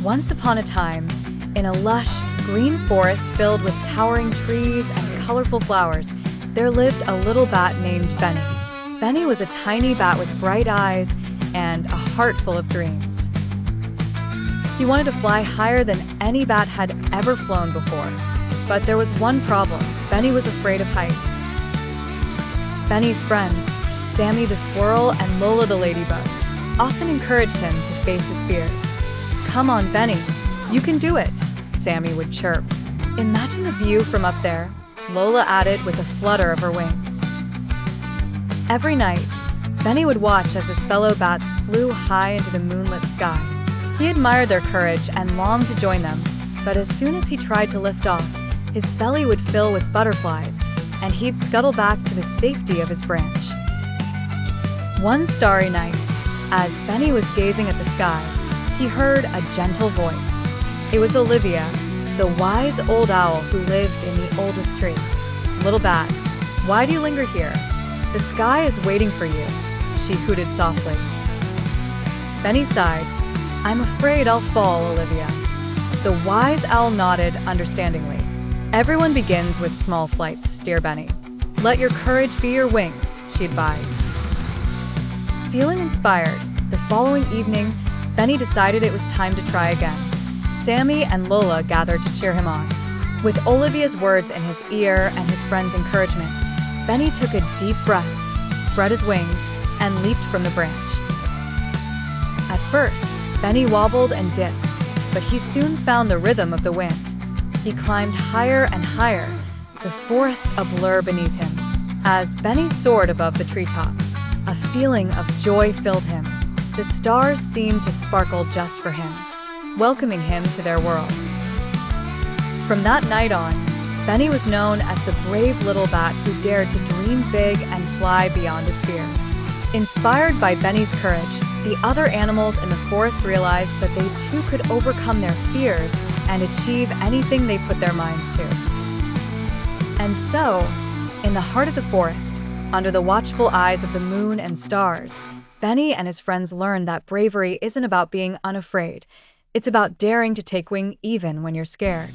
Once upon a time, in a lush, green forest filled with towering trees and colorful flowers, there lived a little bat named Benny. Benny was a tiny bat with bright eyes and a heart full of dreams. He wanted to fly higher than any bat had ever flown before. But there was one problem. Benny was afraid of heights. Benny's friends, Sammy the squirrel and Lola the ladybug, often encouraged him to face his fears. "Come on, Benny, you can do it," Sammy would chirp. "Imagine the view from up there," Lola added with a flutter of her wings. Every night, Benny would watch as his fellow bats flew high into the moonlit sky. He admired their courage and longed to join them, but as soon as he tried to lift off, his belly would fill with butterflies, and he'd scuttle back to the safety of his branch. One starry night, as Benny was gazing at the sky, he heard a gentle voice. It was Olivia, the wise old owl who lived in the oldest tree. "Little bat, why do you linger here? The sky is waiting for you," she hooted softly. Benny sighed. "I'm afraid I'll fall, Olivia." The wise owl nodded understandingly. "Everyone begins with small flights, dear Benny. Let your courage be your wings," she advised. Feeling inspired, the following evening, Benny decided it was time to try again. Sammy and Lola gathered to cheer him on. With Olivia's words in his ear and his friend's encouragement, Benny took a deep breath, spread his wings, and leaped from the branch. At first, Benny wobbled and dipped, but he soon found the rhythm of the wind. He climbed higher and higher, the forest a blur beneath him. As Benny soared above the treetops, a feeling of joy filled him. The stars seemed to sparkle just for him, welcoming him to their world. From that night on, Benny was known as the brave little bat who dared to dream big and fly beyond his fears. Inspired by Benny's courage, the other animals in the forest realized that they too could overcome their fears and achieve anything they put their minds to. And so, in the heart of the forest, under the watchful eyes of the moon and stars, Benny and his friends learned that bravery isn't about being unafraid. It's about daring to take wing even when you're scared.